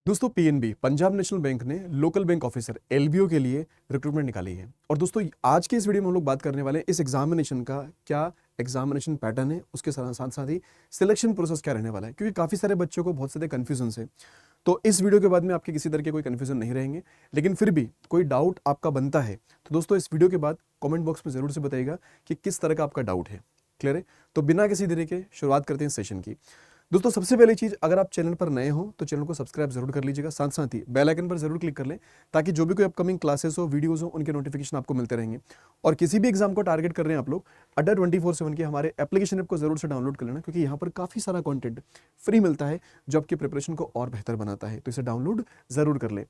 दोस्तों PNB Punjab national bank ने local bank officer LBO के लिए रिक्रूटमेंट निकाली है। और दोस्तों आज के इस वीडियो में हम लोग बात करने वाले हैं इस एग्जामिनेशन का क्या एग्जामिनेशन पैटर्न है, उसके साथ साथ ही सिलेक्शन प्रोसेस क्या रहने वाला है, क्योंकि काफ़ी सारे बच्चों को बहुत सारे कन्फ्यूजन है। तो इस वीडियो के बाद में आपके किसी तरह के कोई कन्फ्यूजन नहीं रहेंगे, लेकिन फिर भी कोई डाउट आपका बनता है तो दोस्तों इस वीडियो के बाद कमेंट बॉक्स में जरूर से बताइएगा कि किस तरह का आपका डाउट है। क्लियर है? तो बिना किसी देरी के शुरुआत करते हैं सेशन की। दोस्तों सबसे पहली चीज, अगर आप चैनल पर नए हो तो चैनल को सब्सक्राइब जरूर कर लीजिएगा, साथ साथ ही बेल आइकन पर जरूर क्लिक कर लें ताकि जो भी कोई अपकमिंग क्लासेस हो, वीडियोस हो, उनके नोटिफिकेशन आपको मिलते रहेंगे। और किसी भी एग्जाम को टारगेट कर रहे हैं आप लोग, अड्डा 24/7 के हमारे एप्लीकेशन ऐप को जरूर से डाउनलोड कर लेना, क्योंकि यहाँ पर काफी सारा कंटेंट फ्री मिलता है जो आपकी प्रिपरेशन को और बेहतर बनाता है। तो इसे डाउनलोड जरूर कर लें।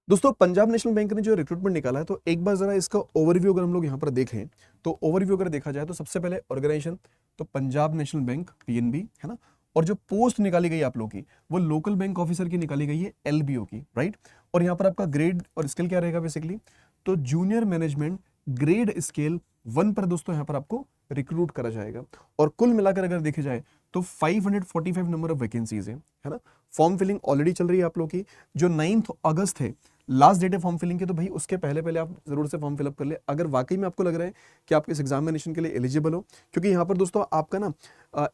दोस्तों पंजाब नेशनल बैंक ने जो रिक्रूटमेंट निकाला है, तो एक बार जरा इसका ओवरव्यू अगर हम लोग यहाँ पर देखें तो ओवरव्यू अगर देखा जाए तो सबसे पहले ऑर्गेनाइजेशन तो पंजाब नेशनल बैंक पीएनबी है ना, और जो पोस्ट निकाली गई आप लोग की वो लोकल बैंक ऑफिसर की निकाली गई है एलबीओ की, राइट। और यहाँ पर आपका ग्रेड और स्केल क्या रहेगा बेसिकली, तो जूनियर मैनेजमेंट ग्रेड स्केल 1 पर दोस्तों यहाँ पर आपको रिक्रूट करा जाएगा। और कुल मिलाकर अगर देखे जाए तो 545 नंबर ऑफ वैकेंसीज है ना। फॉर्म फिलिंग ऑलरेडी चल रही है आप लोग की, जो 9 अगस्त है लास्ट डेट है फॉर्म फिलिंग की। तो भाई उसके पहले पहले आप जरूर से फॉर्म फिलअप कर ले अगर वाकई में आपको लग रहा है कि आप इस एग्जामिनेशन के लिए एलिजिबल हो, क्योंकि यहाँ पर दोस्तों आपका ना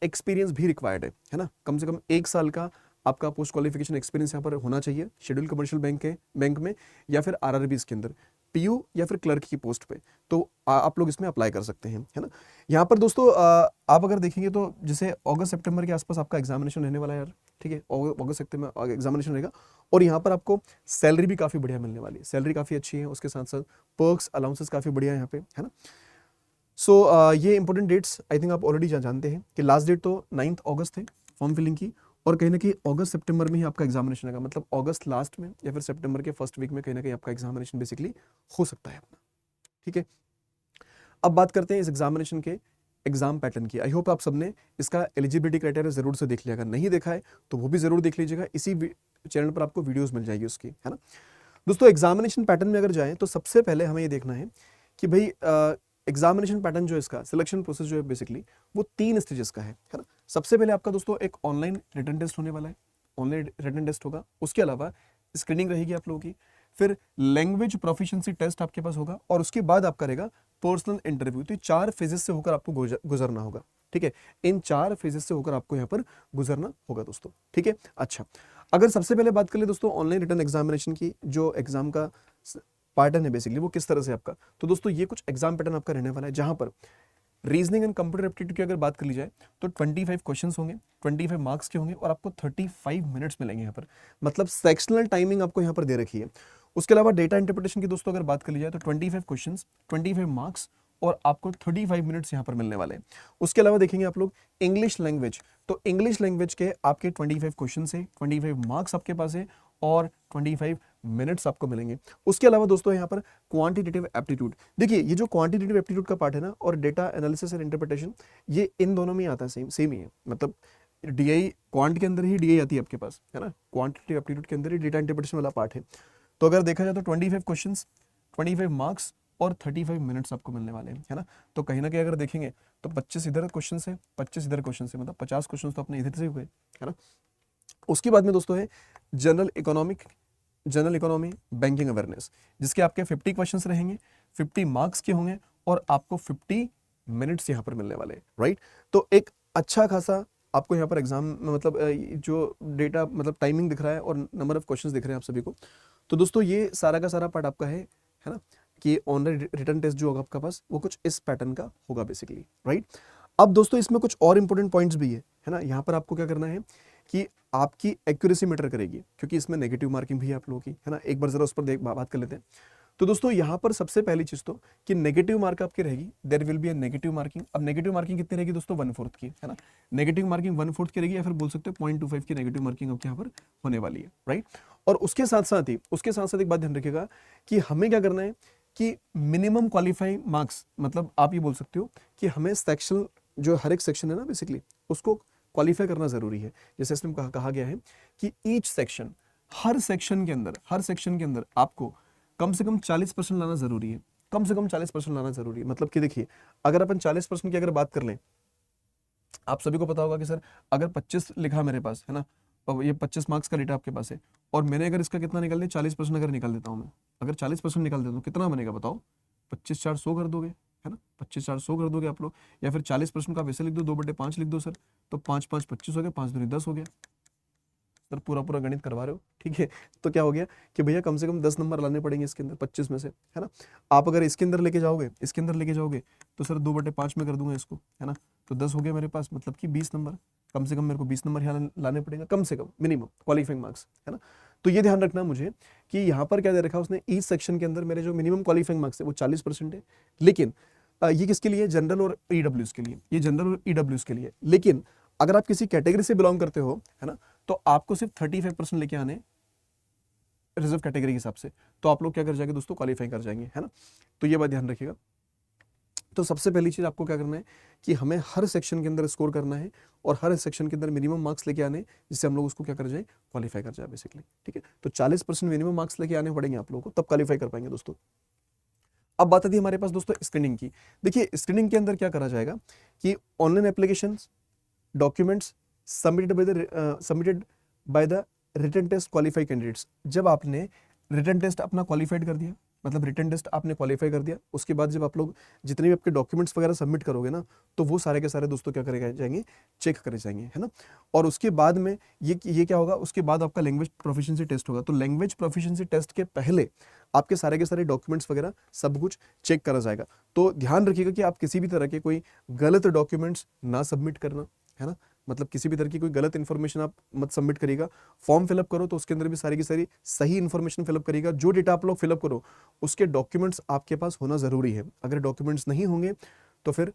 एक्सपीरियंस भी रिक्वायर्ड है ना। कम से कम 1 साल का आपका पोस्ट क्वालिफिकेशन एक्सपीरियंस यहाँ पर होना चाहिए शेड्यूल कमर्शियल बैंक में या फिर आरआरबीज के अंदर, पीयू या फिर क्लर्क की पोस्ट पे। तो आप लोग इसमें अप्लाई कर सकते हैं, है ना। यहाँ पर दोस्तों आप अगर देखेंगे तो जैसे अगस्त सितंबर के आसपास आपका एग्जामिनेशन रहने वाला है यार, ठीक है। अगस्त सितंबर एग्जामिनेशन रहेगा और यहाँ पर आपको सैलरी भी काफ़ी बढ़िया मिलने वाली है, सैलरी काफ़ी अच्छी है, उसके साथ साथ पर्क्स अलाउंसेस काफ़ी बढ़िया है यहाँ पे, है ना। सो ये इंपॉर्टेंट डेट्स आई थिंक आप ऑलरेडी जानते हैं कि लास्ट डेट तो 9 अगस्त है फॉर्म फिलिंग की, और कहीं ना कहीं अगस्त सितंबर में ही आपका एग्जामिनेशन आएगा, मतलब अगस्त लास्ट में या फिर सितंबर के फर्स्ट वीक में कहीं ना कहीं आपका एग्जामिनेशन बेसिकली हो सकता है अपना, ठीक है। अब बात करते हैं इस एग्जामिनेशन के एग्जाम पैटर्न की। आई होप आप सबने इसका एलिजिबिलिटी क्राइटेरिया जरूर से देख लिया, अगर नहीं देखा है तो वो भी जरूर देख लीजिएगा, इसी चैनल पर आपको वीडियोस मिल जाएगी उसकी, है ना। दोस्तों एग्जामिनेशन पैटर्न में अगर जाएं तो सबसे पहले हमें ये देखना है कि भाई एग्जामिनेशन पैटर्न जो है इसका सिलेक्शन प्रोसेस जो है बेसिकली वो 3 स्टेजेस का है ना। सबसे पहले आपका दोस्तों एक ऑनलाइन रिटन टेस्ट होने वाला है, ऑनलाइन रिटन टेस्ट होगा। उसके अलावा स्क्रीनिंग रहेगी आप लोगों की, फिर लैंग्वेज प्रोफिशिएंसी टेस्ट आपके पास होगा, और उसके बाद आपका रहेगा पर्सनल इंटरव्यू। तो 4 फेजेस से होकर आपको गुजरना होगा, ठीक है। इन 4 फेजेस से होकर आपको यहाँ पर गुजरना होगा दोस्तों, ठीक है। अच्छा, अगर सबसे पहले बात कर ले दोस्तों ऑनलाइन रिटन एग्जामिनेशन की, जो एग्जाम का पैटर्न है बेसिकली वो किस तरह से आपका, तो दोस्तों ये कुछ एग्जाम पैटर्न आपका रहने वाला है, जहां पर रीजनिंग एंड कंप्यूटर एप्टीट्यूड की अगर बात कर ली जाए तो 25 क्वेश्चंस होंगे, 25 मार्क्स के होंगे, और आपको 35 मिनट्स मिलेंगे यहाँ पर, मतलब सेक्शनल टाइमिंग आपको यहाँ पर दे रखी है। उसके अलावा डेटा इंटरप्रिटेशन की दोस्तों अगर बात कर ली जाए तो 25 क्वेश्चंस, 25 मार्क्स, और आपको 35 मिनट्स यहाँ पर मिलने वाले हैं। उसके अलावा देखेंगे आप लोग इंग्लिश लैंग्वेज, तो इंग्लिश लैंग्वेज के आपके 25 क्वेश्चन है, 25 मार्क्स आपके पास है, और 25 मिनट्स आपको मिलेंगे। उसके अलावा दोस्तों यहाँ पर क्वांटिटेटिव एप्टीट्यूड, देखिए ये जो क्वांटिटेटिव एप्टीट्यूड का पार्ट है ना, और डेटा एनालिसिस एंड इंटरप्रिटेशन, ये इन दोनों में आता है, सेम ही है, मतलब डीआई क्वांट के अंदर ही डीआई आती है आपके पास, है ना। क्वांटिटेटिव एप्टीट्यूड के अंदर ही डेटा इंटरप्रिटेशन वाला पार्ट है। तो अगर देखा जाए तो 25 क्वेश्चन, 25 मार्क्स और 35 मिनट्स आपको मिलने वाले हैं, है ना। तो कहीं ना कहीं अगर देखेंगे तो 25 इधर क्वेश्चन है, 25 इधर क्वेश्चन है, मतलब 50 क्वेश्चन तो अपने इधर से हुए, है ना। उसके बाद में दोस्तों है जनरल इकोनॉमी बैंकिंग अवेयरनेस, जिसके आपके 50 क्वेश्चंस रहेंगे, 50 मार्क्स के होंगे, और आपको 50 मिनट्स यहाँ पर मिलने वाले हैं, राइट। तो एक अच्छा खासा आपको यहाँ पर एग्जाम में मतलब जो डेटा मतलब टाइमिंग दिख रहा है और नंबर ऑफ क्वेश्चंस दिख रहे हैं आप सभी को। तो दोस्तों ये सारा का सारा पार्ट आपका है ना, कि ऑनलाइन रिटन टेस्ट जो होगा आपका पास वो कुछ इस पैटर्न का होगा बेसिकली, राइट। अब दोस्तों इसमें कुछ और इंपॉर्टेंट पॉइंट्स भी है ना। यहाँ पर आपको क्या करना है कि आपकी एक्यूरेसी मैटर करेगी, क्योंकि इसमें नेगेटिव मार्किंग भी है आप लोगों की, है ना। एक बार जरा उस पर बात कर लेते हैं। तो दोस्तों यहाँ पर सबसे पहली चीज तो कि नेगेटिव मार्क आपकी रहेगी, there will be a negative marking. अब नेगेटिव मार्किंग कितनी रहेगी दोस्तों, 1/4 की, है ना। नेगेटिव मार्किंग 1/4 की रहेगी, या फिर बोल सकते हो 0.25 की नेगेटिव मार्किंग आपके यहाँ पर होने वाली है, राइट। और उसके साथ साथ एक बात ध्यान रखिएगा कि हमें क्या करना है कि मिनिमम क्वालिफाइंग मार्क्स, मतलब आप ये बोल सकते हो कि हमें सेक्शन, जो हर एक सेक्शन है ना बेसिकली, उसको क्वालिफाई करना जरूरी है। जैसे इसमें कहा गया है कि ईच सेक्शन, हर सेक्शन के अंदर आपको कम से कम 40% लाना जरूरी है, कम से कम 40% लाना जरूरी है। मतलब कि देखिए अगर अपन 40% की अगर बात कर लें, आप सभी को पता होगा कि सर अगर 25 लिखा मेरे पास, है ना, अब ये 25 मार्क्स का डेटा आपके पास है, और मैंने अगर इसका कितना निकाल दिया, 40% अगर निकाल देता हूँ मैं, अगर 40% निकाल देता हूँ कितना बनेगा बताओ, 25 4 100 कर दोगे, है ना, 25 4 100 कर दोगे आप लोग, या फिर 40% का वैसे लिख दो, 2/5 लिख दो सर, तो 5 5 25 हो गया, 5 दूनी 10 हो गया सर, पूरा पूरा गणित करवा रहे हो, ठीक है। तो क्या हो गया कि भैया कम से कम 10 नंबर लाने पड़ेंगे इसके अंदर 25 में से, है ना। आप अगर इसके अंदर लेके जाओगे, इसके अंदर लेके जाओगे तो सर 2/5 में कर दूंगा इसको, है ना, तो 10 हो गया मेरे पास, मतलब कि 20 नंबर, कम से कम मेरे को 20 नंबर यहाँ लाने पड़ेंगे, कम से कम मिनिमम क्वालिफाइंग मार्क्स, है ना। तो ये ध्यान रखना मुझे कि यहाँ पर क्या दे रखा है उसने, इस सेक्शन के अंदर मेरे जो मिनिमम क्वालिफाइंग मार्क्स है वो 40% है, लेकिन ये किसके लिए, जनरल और ईडब्ल्यूएस के लिए, ये जनरल और ईडब्ल्यूएस के लिए। लेकिन अगर आप किसी कैटेगरी से बिलोंग करते हो, है ना, तो आपको सिर्फ 35% लेके आने रिजर्व कैटेगरी के हिसाब से, तो आप लोग क्या कर जाएंगे दोस्तों, क्वालिफाई कर जाएंगे, है ना। तो ये बात ध्यान रखिएगा। तो सबसे पहली चीज आपको क्या करना है कि हमें हर सेक्शन के अंदर स्कोर करना है, और हर सेक्शन के अंदर मिनिमम मार्क्स लेके आने, जिससे हम लोग उसको क्या कर जाए, क्वालिफाई कर जाए बेसिकली, ठीक है। तो 40% मिनिमम मार्क्स लेके आने पड़ेंगे आप लोगों को, तब क्वालिफाई कर पाएंगे दोस्तों। अब बात आती है हमारे पास दोस्तों स्क्रीनिंग की। देखिए स्क्रीनिंग के अंदर क्या करा जाएगा कि online application documents submitted by the written test qualify candidates. जब आपने रिटन टेस्ट अपना क्वालिफाइड कर दिया, मतलब रिटन टेस्ट आपने क्वालिफाई कर दिया, उसके बाद जब आप लोग जितने भी आपके डॉक्यूमेंट्स वगैरह सबमिट करोगे ना, तो वो सारे के सारे दोस्तों क्या करे जाएंगे, चेक करे जाएंगे, है ना। और उसके बाद में ये क्या होगा, उसके बाद आपका लैंग्वेज प्रोफिशिएंसी टेस्ट होगा। तो लैंग्वेज प्रोफिशिएंसी टेस्ट के पहले आपके सारे के सारे डॉक्यूमेंट्स वगैरह सब कुछ चेक करा जाएगा। तो ध्यान रखिएगा कि आप किसी भी तरह के कोई गलत डॉक्यूमेंट्स ना सबमिट करना, है ना, मतलब किसी भी तरह की कोई गलत इन्फॉर्मेशन आप मत सबमिट करिएगा। फॉर्म फिलअप करो तो उसके अंदर भी सारी की सारी सही इन्फॉर्मेशन फिलअप करिएगा। जो डेटा आप लोग फिलअप करो उसके डॉक्यूमेंट्स आपके पास होना जरूरी है। अगर डॉक्यूमेंट्स नहीं होंगे तो फिर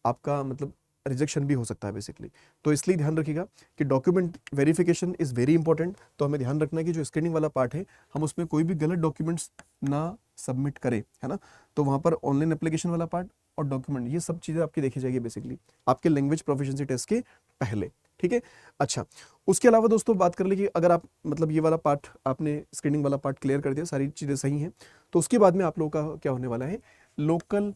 आपका मतलब रिजेक्शन भी हो सकता है बेसिकली। तो इसलिए ध्यान रखिएगा कि document verification is very important. तो हमें ध्यान रखना है कि जो स्क्रीनिंग वाला पार्ट है हम उसमें कोई भी गलत डॉक्यूमेंट्स ना सबमिट करें, है ना। तो वहां पर ऑनलाइन एप्लीकेशन वाला पार्ट और डॉक्यूमेंट ये सब चीजें आपकी देखी जाएगी बेसिकली आपके लैंग्वेज प्रोफिशिएंसी टेस्ट के पहले, ठीक है। अच्छा, उसके अलावा दोस्तों बात कर लीजिए, अगर आप मतलब ये वाला पार्ट आपने स्क्रीनिंग वाला पार्ट क्लियर कर दिया, सारी चीजें सही हैं, तो उसके बाद में आप लोगों का क्या होने वाला है, लोकल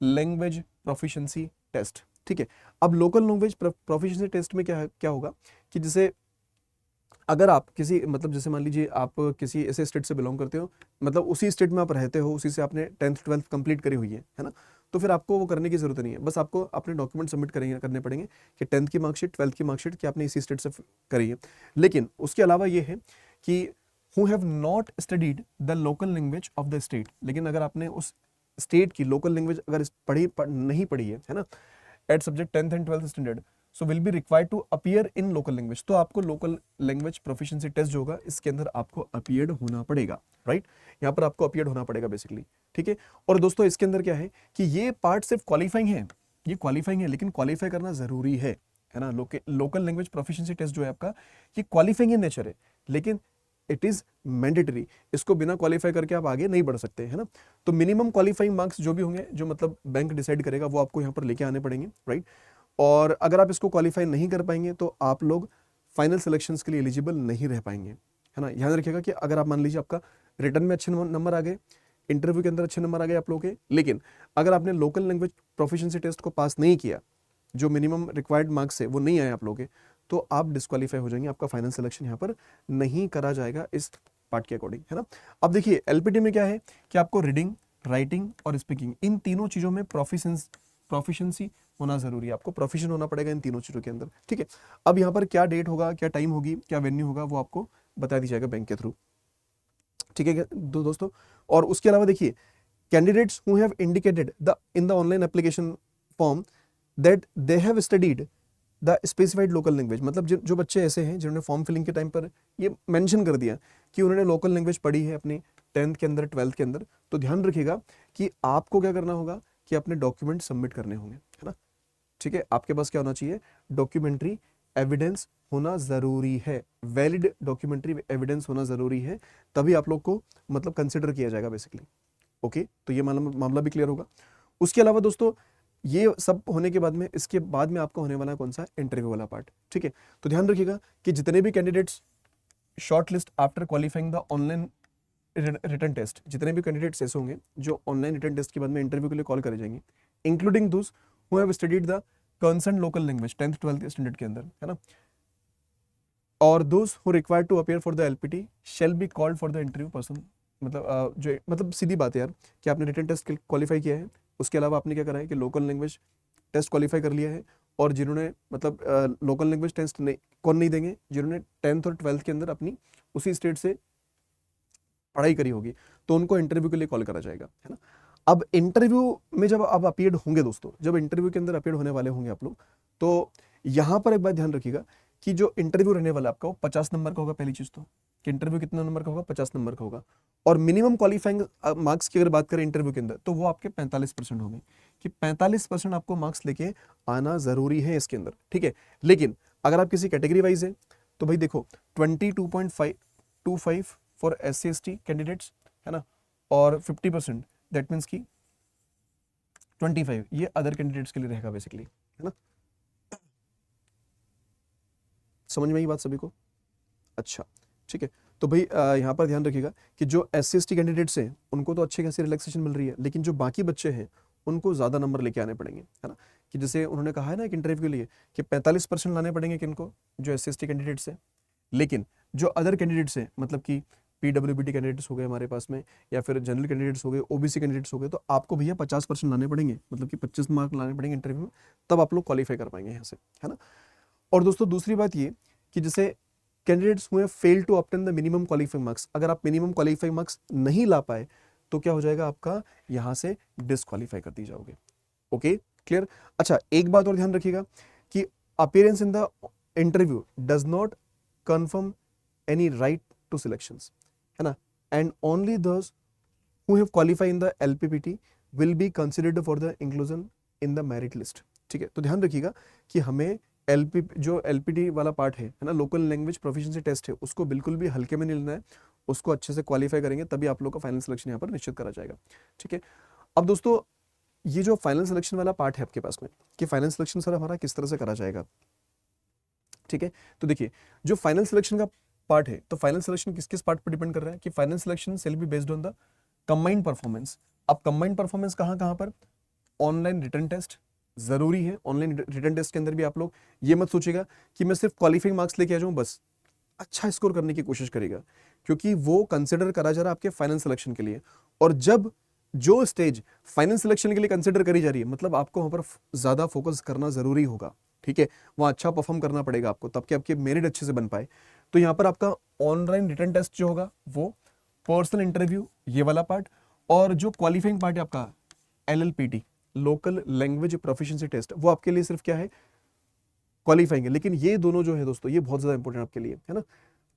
लैंग्वेज प्रोफिशिएंसी टेस्ट, ठीक है। अब लोकल लैंग्वेज प्रोफिशिएंसी टेस्ट में क्या क्या होगा कि जैसे अगर आप किसी मतलब जैसे मान लीजिए आप किसी ऐसे स्टेट से बिलोंग करते हो, मतलब उसी स्टेट में आप रहते हो, उसी से आपने 10th 12th कंप्लीट करी हुई है ना, तो फिर आपको वो करने की जरूरत नहीं है। बस आपको अपने डॉक्यूमेंट सबमिट करने पड़ेंगे कि 10th की मार्कशीट 12th की मार्कशीट कि आपने इसी स्टेट से करी है। लेकिन उसके अलावा ये है कि who have not studied the local language of the state, लेकिन अगर आपने उस स्टेट की लोकल लैंग्वेज अगर नहीं पढ़ी है ना, at subject 10th and 12th standard, so will be required to appear in local language. तो आपको लोकल लैंग्वेज प्रोफिशिएंसी टेस्ट जो होगा इसके अंदर आपको अपीयर्ड होना पड़ेगा, राइट। यहाँ पर आपको अपीयर्ड होना पड़ेगा बेसिकली, ठीक है। और दोस्तों इसके अंदर क्या है कि ये पार्ट सिर्फ क्वालिफाइंग है, ये क्वालिफाइंग है, लेकिन क्वालिफाई करना जरूरी है ना। लोकल लैंग्वेज प्रोफिशिएंसी टेस्ट जो है आपका ये क्वालिफाइंग इन नेचर है, लेकिन इट इज मैंडेटरी। इसको बिना क्वालिफाई करके आप आगे नहीं बढ़ सकते, है ना। तो मिनिमम क्वालिफाइंग मार्क्स जो भी होंगे, जो मतलब बैंक डिसाइड करेगा, वो आपको यहाँ पर लेके आने पड़ेंगे, राइट। और अगर आप इसको क्वालिफाई नहीं कर पाएंगे तो आप लोग फाइनल सिलेक्शंस के लिए एलिजिबल नहीं रह पाएंगे, है ना। ध्यान रखिएगा कि अगर आप मान लीजिए आपका रिटर्न में अच्छे नंबर आ गए, इंटरव्यू के अंदर अच्छे नंबर आ गए आप लोगों के, लेकिन अगर आपने लोकल लैंग्वेज प्रोफिशिएंसी टेस्ट को पास नहीं किया, जो मिनिमम रिक्वायर्ड मार्क्स है वो नहीं आए आप लोगों के, तो आप डिस्क्वालीफाई हो जाएंगे, आपका फाइनल सिलेक्शन यहाँ पर नहीं करा जाएगा इस पार्ट के अकॉर्डिंग, है ना। अब देखिए एलपीटी में क्या है कि आपको रीडिंग, राइटिंग और स्पीकिंग, इन तीनों चीजों में प्रोफिशिएंसी होना जरूरी है। आपको प्रोफिशिएंट होना पड़ेगा इन तीनों चीजों के अंदर, ठीक है। अब यहाँ पर क्या डेट होगा, क्या टाइम होगी, क्या वेन्यू होगा, वो आपको बता दी जाएगा बैंक के थ्रू, ठीक है दोस्तों। और उसके अलावा देखिए candidates who have indicated in the online application form that they have studied the specified local language, मतलब जो बच्चे ऐसे हैं जिन्होंने फॉर्म फिलिंग के टाइम पर ये मेंशन कर दिया कि उन्होंने लोकल लैंग्वेज पढ़ी है अपनी 10th के अंदर 12th के अंदर, तो ध्यान रखिएगा कि आपको क्या करना होगा कि अपने डॉक्यूमेंट सबमिट करने होंगे, है ना, ठीक है। आपके पास क्या होना चाहिए, डॉक्यूमेंट्री एविडेंस होना जरूरी है, वैलिड डॉक्यूमेंट्री एविडेंस होना जरूरी है, तभी आप लोग को मतलब कंसिडर किया जाएगा बेसिकली, ओके। तो ये मामला भी क्लियर होगा। उसके अलावा दोस्तों ये सब होने के बाद में, इसके बाद में आपका होने वाला कौन सा, इंटरव्यू वाला पार्ट, ठीक है। तो ध्यान रखिएगा कि जितने भी candidates shortlist after qualifying the online written test, जितने भी कैंडिडेट्स ऐसे होंगे जो ऑनलाइन रिटन टेस्ट के बाद में इंटरव्यू के लिए कॉल करे जाएंगे, including those who have studied the concern local language 10th 12th standard के अंदर, है ना। और those who required to appear for the LPT shall be called for the interview person. मतलब जो मतलब सीधी बात है यार कि आपने रिटन टेस्ट क्वालिफाई किया है, उसके अलावा आपने क्या करा है कि लोकल लैंग्वेज टेस्ट क्वालिफाई कर लिया है, और जिन्होंने मतलब लोकल लैंग्वेज टेस्ट नहीं, कौन नहीं देंगे, जिन्होंने 10th और 12th के अंदर अपनी उसी स्टेट से पढ़ाई करी होगी, तो उनको इंटरव्यू के लिए कॉल करा जाएगा, है ना। अब इंटरव्यू में जब आप अपीयर्ड होंगे दोस्तों, जब इंटरव्यू के अंदर अपीयर्ड होने वाले होंगे आप लोग, तो यहाँ पर एक बात ध्यान रखिएगा कि जो इंटरव्यू रहने वाला आपका वो 50 नंबर का होगा। पहली चीज तो कि इंटरव्यू कितना नंबर का होगा, 50 नंबर का होगा। और मिनिमम क्वालिफाइंग मार्क्स की अगर बात करें इंटरव्यू के अंदर, तो वो आपके 45% होंगे, कि 45% आपको मार्क्स लेके आना जरूरी है इसके अंदर, ठीक है। लेकिन अगर आप किसी कैटेगरी वाइज है तो भाई देखो 22.25 फॉर SC/ST कैंडिडेट्स, है ना, और 50% दैट मीन्स की 25 ये अदर कैंडिडेट्स के लिए रहेगा बेसिकली, है ना। समझ में आई बात सभी को? अच्छा, ठीक है। तो भाई यहाँ पर ध्यान रखिएगा कि जो SC/ST कैंडिडेट्स हैं उनको तो अच्छी खासी रिलैक्सेशन मिल रही है, लेकिन जो बाकी बच्चे हैं उनको ज़्यादा नंबर लेके आने पड़ेंगे, है ना। कि जैसे उन्होंने कहा है ना कि इंटरव्यू के लिए कि 45% लाने पड़ेंगे किनको, जो SC/ST कैंडिडेट्स हैं। लेकिन जो अदर कैंडिडेट्स हैं, मतलब कि PWBT कैंडिडेट्स हो गए हमारे पास में, या फिर जनरल कैंडिडेट्स हो गए, OBC कैंडिडेट्स हो गए, तो आपको भैया 50% लाने पड़ेंगे, मतलब कि 25 मार्क लाने पड़ेंगे इंटरव्यू में, तब आप लोग क्वालिफाई कर पाएंगे यहाँ से, है ना। और दोस्तों दूसरी बात ये कि जैसे कैंडिडेट्स हुए fail to obtain the minimum qualifying marks, अगर आप मिनिमम क्वालिफाइंग मार्क्स नहीं ला पाए तो क्या हो जाएगा, आपका यहाँ से डिस्क्वालीफाई कर दी जाओगे। Okay, clear. अच्छा, एक बात और ध्यान रखिएगा कि appearance in the interview does not confirm any right to selections, है ना, and only those who have qualify in the LPPT will be considered for the inclusion in the merit list, ठीक है। तो ध्यान रखिएगा कि हमें जो LPT वाला पार्ट है ना, लोकल लैंग्वेज प्रोफिशिएंसी टेस्ट है, उसको बिल्कुल भी हल्के में नहीं लेना है, उसको अच्छे से क्वालिफाई करेंगे तभी आप लोग का फाइनल सिलेक्शन यहाँ पर निश्चित करा जाएगा, ठीक है। अब दोस्तों ये जो फाइनल सिलेक्शन वाला पार्ट है आपके पास में कि फाइनल सिलेक्शन सर हमारा किस तरह से करा जाएगा, ठीक है। तो देखिए जो फाइनल सिलेक्शन का पार्ट है, तो फाइनल सिलेक्शन किस किस पार्ट पर डिपेंड कर रहा है कि final selection shall be based on the combined performance. अब कंबाइंड परफॉर्मेंस कहाँ कहाँ पर, ऑनलाइन रिटन टेस्ट जरूरी है। ऑनलाइन रिटन टेस्ट के अंदर भी आप लोग ये मत सोचिएगा कि मैं सिर्फ क्वालिफाइंग मार्क्स लेके आ जाऊं बस, अच्छा स्कोर करने की कोशिश करेगा, क्योंकि वो कंसिडर करा जा रहा है आपके फाइनल सिलेक्शन के लिए। और जब जो स्टेज फाइनल सिलेक्शन के लिए कंसिडर करी जा रही है, मतलब आपको वहां पर ज्यादा फोकस करना जरूरी होगा, ठीक है, वहां अच्छा परफॉर्म करना पड़ेगा आपको, तब कि आपके मेरिट अच्छे से बन पाए। तो यहाँ पर आपका ऑनलाइन रिटन टेस्ट जो होगा वो, पर्सनल इंटरव्यू ये वाला पार्ट, और जो क्वालिफाइंग पार्ट है आपका LLPT local language proficiency test, वो आपके लिए सिर्फ क्या है, क्वालिफाइंग है। लेकिन ये दोनों जो है दोस्तों ये बहुत ज्यादा इंपॉर्टेंट आपके लिए, है ना।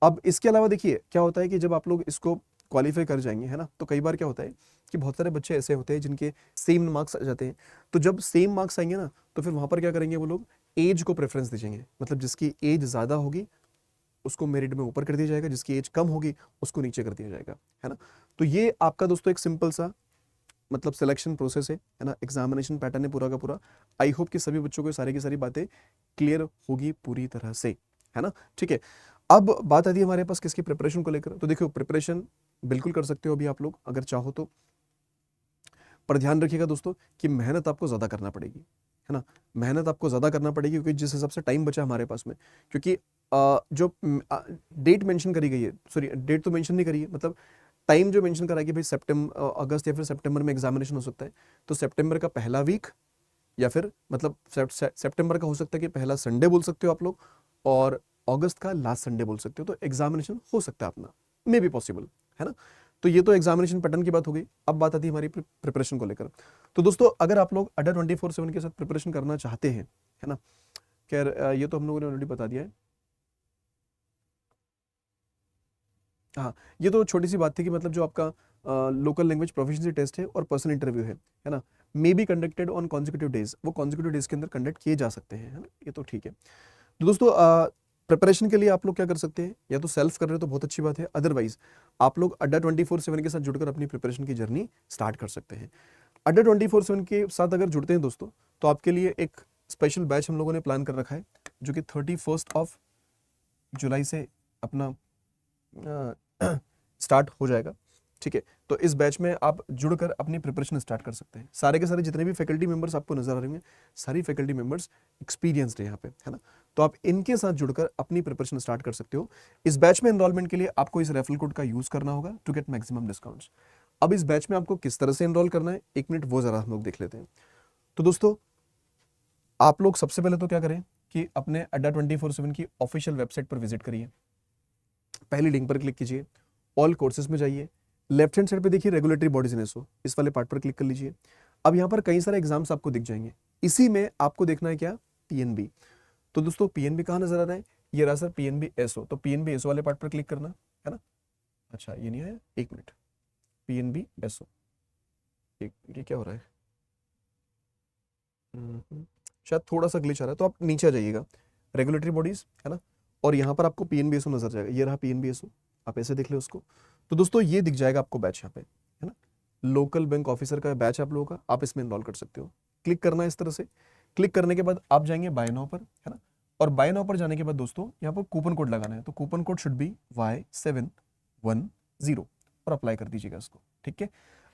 अब इसके अलावा देखिए क्या होता है कि जब आप लोग इसको क्वालिफाई कर जाएंगे, है ना, तो कई बार क्या होता है कि बहुत सारे बच्चे ऐसे होते हैं जिनके सेम मार्क्स आ जाते हैं। तो जब सेम मार्क्स आएंगे ना, तो फिर वहां पर क्या करेंगे वो लोग, एज को प्रेफरेंस दीजिएंगे, मतलब जिसकी एज ज्यादा होगी उसको मेरिट में ऊपर कर दिया जाएगा, जिसकी एज कम होगी उसको नीचे कर दिया जाएगा, है ना। तो ये आपका दोस्तों एक सिंपल सा मतलब सिलेक्शन प्रोसेस है ना, एग्जामिनेशन पैटर्न है पूरा का पूरा। आई होप कि सभी बच्चों को सारी की सारी बातें क्लियर होगी पूरी तरह से, है ना, ठीक है। अब बात आती है हमारे पास किसकी प्रिपरेशन को लेकर। तो देखो प्रिपरेशन बिल्कुल कर सकते हो अभी आप लोग अगर चाहो तो, पर ध्यान रखिएगा दोस्तों कि मेहनत आपको ज्यादा करना पड़ेगी, है ना, मेहनत आपको ज्यादा करना पड़ेगी, क्योंकि जिस हिसाब से टाइम बचा हमारे पास में, क्योंकि जो डेट मेंशन करी गई है, सॉरी डेट तो मेंशन नहीं करी है, मतलब टाइम जो मेंशन करा है कि भाई सितंबर अगस्त या फिर सितंबर में एग्जामिनेशन हो सकता है, तो सितंबर का पहला वीक या फिर मतलब सितंबर का हो सकता है कि पहला संडे बोल सकते हो आप लोग, और अगस्त का लास्ट संडे बोल सकते हो, तो एग्जामिनेशन हो सकता है अपना, मे बी पॉसिबल, है ना। तो ये तो एग्जामिनेशन पैटर्न की बात हो गई। अब बात आती है हमारी प्रिपरेशन को लेकर। तो दोस्तों अगर आप लोग अड्डा 24/7 के साथ प्रिपरेशन करना चाहते हैं, है ना, खैर ये तो हम लोगों ने ऑलरेडी बता दिया है। हाँ, ये तो छोटी सी बात थी कि मतलब जो आपका लोकल लैंग्वेज प्रोफिशिएंसी टेस्ट है और पर्सनल इंटरव्यू है ना, may be conducted on consecutive days, वो कॉन्जिक्यूटिव डेज के अंदर कंडक्ट किए जा सकते हैं, है ना, ये तो ठीक है। तो दोस्तों प्रिपरेशन के लिए आप लोग क्या कर सकते हैं, या तो सेल्फ कर रहे हो तो बहुत अच्छी बात है, अदरवाइज आप लोग अड्डा 24/7 के साथ जुड़कर अपनी प्रिपरेशन की जर्नी स्टार्ट कर सकते हैं। अड्डा 24/7 के साथ अगर जुड़ते हैं दोस्तों, तो आपके लिए एक स्पेशल बैच हम लोगों ने प्लान कर रखा है, जो कि 31 जुलाई से अपना स्टार्ट हो जाएगा, ठीक है। तो इस बैच में आप जुड़कर अपनी प्रिपरेशन स्टार्ट कर सकते हैं। सारे के सारे जितने भी फैकल्टी मेंबर्स आपको नजर आ रहे हैं, सारी फैकल्टी मेंबर्स एक्सपीरियंस्ड है यहाँ पे, है ना। तो आप इनके साथ जुड़कर अपनी प्रिपरेशन स्टार्ट कर सकते हो। इस बैच में एनरोलमेंट के लिए आपको इस रेफरल कोड का यूज करना होगा टू गेट मैक्सिमम डिस्काउंट्स। अब इस बैच में आपको किस तरह से एनरोल करना है, 1 मिनट वो जरा हम लोग देख लेते हैं। तो दोस्तों, आप लोग सबसे पहले तो क्या करें कि अपने अड्डा 24/7 की ऑफिशियल वेबसाइट पर विजिट करिए। पहली लिंक पर क्लिक कीजिए, ऑल कोर्सेज में जाइए, लेफ्ट हैंड साइड पे देखिए रेगुलेटरी बॉडीज इन एसओ, इस वाले पार्ट पर क्लिक कर लीजिए। अब यहाँ पर कई सारे एग्जाम्स आपको दिख जाएंगे, इसी में आपको देखना है क्या, पीएनबी। तो दोस्तों पीएनबी कहाँ नजर आ रहा है, ये रहा सर पीएनबी एसओ। तो पीएनबी एसओ वाले पार्ट पर क्लिक करना है ना। अच्छा ये नहीं आया, 1 मिनट, पीएनबी एसओ, ये क्या हो रहा है, शायद थोड़ा सा ग्लिच आ रहा है, तो आप नीचे आ जाइएगा, रेगुलेटरी बॉडीज है ना, और यहाँ पर आपको पीएनबीएसओ नजर जाएगा, ये रहा पीएनबीएसओ, आप ऐसे देख ले उसको। तो दोस्तों ये दिख जाएगा आपको बैच यहाँ पे, है ना, लोकल बैंक ऑफिसर का बैच आप लोगों का, आप इसमें इनरोल कर सकते हो। क्लिक करना है इस तरह से, क्लिक करने के बाद आप जाएंगे बाय नाउ पर, है ना, और बाय नाउ पर जाने के बाद दोस्तों यहाँ पर कूपन कोड लगाना है, तो coupon code should be Y710 और अप्लाई कर दीजिएगा इसको, ठीक है।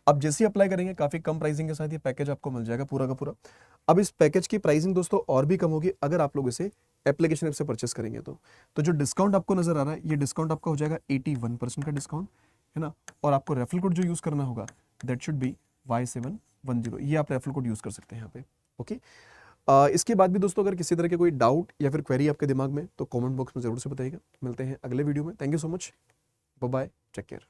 अब जैसे ही अप्लाई करेंगे काफी कम प्राइसिंग के साथ ये पैकेज आपको मिल जाएगा पूरा का पूरा। अब इस पैकेज की प्राइसिंग दोस्तों और भी कम होगी अगर आप लोग इसे एप्लीकेशन ऐप से परचेस करेंगे तो जो डिस्काउंट आपको नजर आ रहा है, ये डिस्काउंट आपका हो जाएगा 81% का डिस्काउंट, है ना, और आपको रेफरल कोड जो यूज करना होगा दैट शुड बी Y710, ये आप रेफरल कोड यूज कर सकते हैं यहाँ पे, ओके। इसके बाद भी दोस्तों अगर किसी तरह के कोई डाउट या फिर क्वेरी आपके दिमाग में तो कमेंट बॉक्स में जरूर से बताइएगा। मिलते हैं अगले वीडियो में, thank you so much, bye bye, take care.